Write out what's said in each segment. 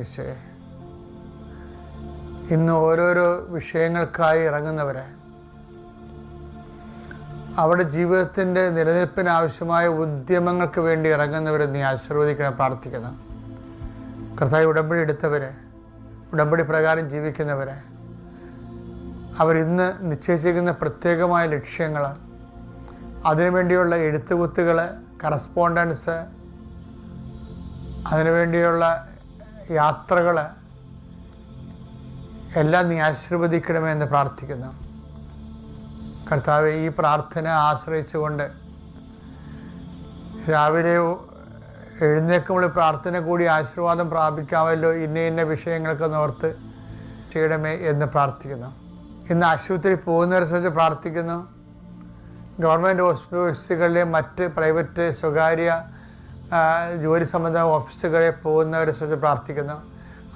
ഈശോയെ. ഇന്ന് ഓരോരോ വിഷയങ്ങൾക്കായി ഇറങ്ങുന്നവരെ, അവിടെ ജീവിതത്തിൻ്റെ നിലനിൽപ്പിനാവശ്യമായ ഉദ്യമങ്ങൾക്ക് വേണ്ടി ഇറങ്ങുന്നവരെ നീ ആശീർവദിക്കണം പ്രാർത്ഥിക്കുന്നു. കർത്താവ്, ഉടമ്പടി എടുത്തവരെ, ഉടമ്പടി പ്രകാരം ജീവിക്കുന്നവരെ, അവരിന്ന് നിശ്ചയിച്ചിരിക്കുന്ന പ്രത്യേകമായ ലക്ഷ്യങ്ങൾ, അതിനുവേണ്ടിയുള്ള എഴുത്തുകുത്തുകൾ, കറസ്പോണ്ടൻസ്, അതിനുവേണ്ടിയുള്ള യാത്രകൾ എല്ലാം നീ ആശീർവദിക്കണമെന്ന് പ്രാർത്ഥിക്കുന്നു. കർത്താവെ, ഈ പ്രാർത്ഥന ആശ്രയിച്ചുകൊണ്ട് രാവിലെ എഴുന്നേൽക്കുമ്പോൾ പ്രാർത്ഥന കൂടി ആശീർവാദം പ്രാപിക്കാമല്ലോ, ഇന്ന വിഷയങ്ങൾക്ക് നോർത്ത് ചെയ്യണമേ എന്ന് പ്രാർത്ഥിക്കുന്നു. ഇന്ന് ആശുപത്രി പോകുന്നവരെ സംബന്ധിച്ച് പ്രാർത്ഥിക്കുന്നു. ഗവൺമെൻറ് ഓഫീസുകളിലെ മറ്റ് പ്രൈവറ്റ് സ്വകാര്യ ജോലി സംബന്ധ ഓഫീസുകളിൽ പോകുന്നവരെ സംബന്ധിച്ച് പ്രാർത്ഥിക്കുന്നു.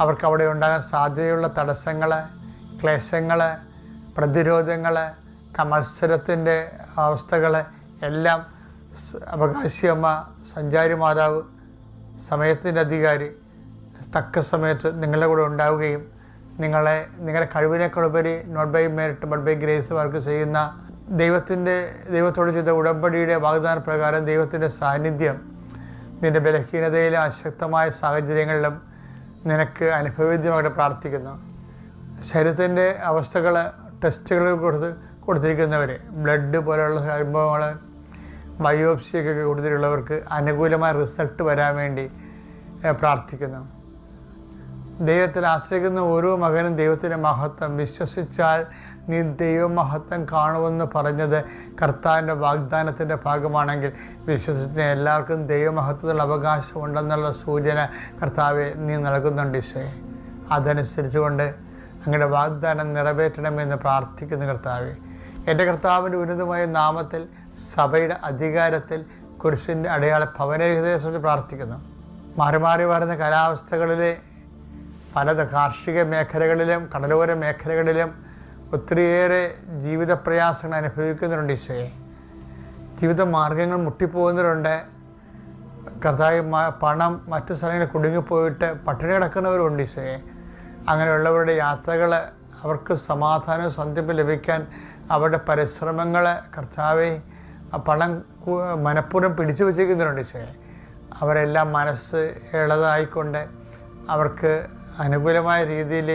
അവർക്ക് അവിടെ ഉണ്ടാകാൻ സാധ്യതയുള്ള തടസ്സങ്ങൾ, ക്ലേശങ്ങൾ, പ്രതിരോധങ്ങൾ, മത്സരത്തിൻ്റെ അവസ്ഥകൾ എല്ലാം അവകാശിയമ്മ, സഞ്ചാരി മാതാവ്, സമയത്തിൻ്റെ അധികാരി തക്ക സമയത്ത് നിങ്ങളുടെ കൂടെ ഉണ്ടാവുകയും നിങ്ങളുടെ കഴിവിനേക്കാളുപരി not by merit but by grace work ചെയ്യുന്ന ദൈവത്തോട് ചെയ്ത ഉടമ്പടിയുടെ വാഗ്ദാന പ്രകാരം ദൈവത്തിൻ്റെ സാന്നിധ്യം നിൻ്റെ ബലഹീനതയിലും അശക്തമായ സാഹചര്യങ്ങളിലും നിനക്ക് അനുഭവവേദ്യമായിട്ട് പ്രാർത്ഥിക്കുന്നു. ശരീരത്തിൻ്റെ അവസ്ഥകൾ ടെസ്റ്റുകൾ കൊടുത്തിരിക്കുന്നവർ, ബ്ലഡ് പോലെയുള്ള സംഭവങ്ങൾ, ബയോപ്സിയൊക്കെ കൊടുത്തിട്ടുള്ളവർക്ക് അനുകൂലമായ റിസൾട്ട് വരാൻ വേണ്ടി പ്രാർത്ഥിക്കുന്നു. ദൈവത്തിൽ ആശ്രയിക്കുന്ന ഓരോ മകനും ദൈവത്തിൻ്റെ മഹത്വം വിശ്വസിച്ചാൽ നീ ദൈവമഹത്വം കാണുമെന്ന് പറഞ്ഞത് കർത്താവിൻ്റെ വാഗ്ദാനത്തിൻ്റെ ഭാഗമാണെങ്കിൽ വിശ്വസിച്ച എല്ലാവർക്കും ദൈവമഹത്വത്തിലുള്ള അവകാശം ഉണ്ടെന്നുള്ള സൂചന കർത്താവെ നീ നൽകുന്നുണ്ട് ഈശോയെ. അതനുസരിച്ചുകൊണ്ട് അങ്ങയുടെ വാഗ്ദാനം നിറവേറ്റണമെന്ന് പ്രാർത്ഥിക്കുന്നു. കർത്താവെ, എൻ്റെ കർത്താവിൻ്റെ ഉന്നതമായ നാമത്തിൽ സഭയുടെ അധികാരത്തിൽ കുരിശിൻ്റെ അടയാള ഭവനരഹിതയെ സംബന്ധിച്ച് പ്രാർത്ഥിക്കുന്നു. മാറി വരുന്ന കാലാവസ്ഥകളിലെ പല കാർഷിക മേഖലകളിലും കടലോര മേഖലകളിലും ഒത്തിരിയേറെ ജീവിത പ്രയാസങ്ങൾ അനുഭവിക്കുന്നവരുണ്ട് ഈശോയെ. ജീവിത മാർഗങ്ങൾ മുട്ടിപ്പോകുന്നവരുണ്ട്. കർത്താവ്, പണം മറ്റു സ്ഥലങ്ങളിൽ കുടുങ്ങിപ്പോയിട്ട് പട്ടിണി കിടക്കുന്നവരുണ്ട് ഈശോയെ. അങ്ങനെയുള്ളവരുടെ യാത്രകൾ അവർക്ക് സമാധാനവും സന്ധിപ്പും ലഭിക്കാൻ അവരുടെ പരിശ്രമങ്ങൾ കർത്താവെ പണം മനഃപൂർവ്വം പിടിച്ചു വച്ചിരിക്കുന്നവരുണ്ട് ഈശോയെ. അവരെല്ലാം മനസ്സ് ഇളതായിക്കൊണ്ട് അവർക്ക് അനുകൂലമായ രീതിയിൽ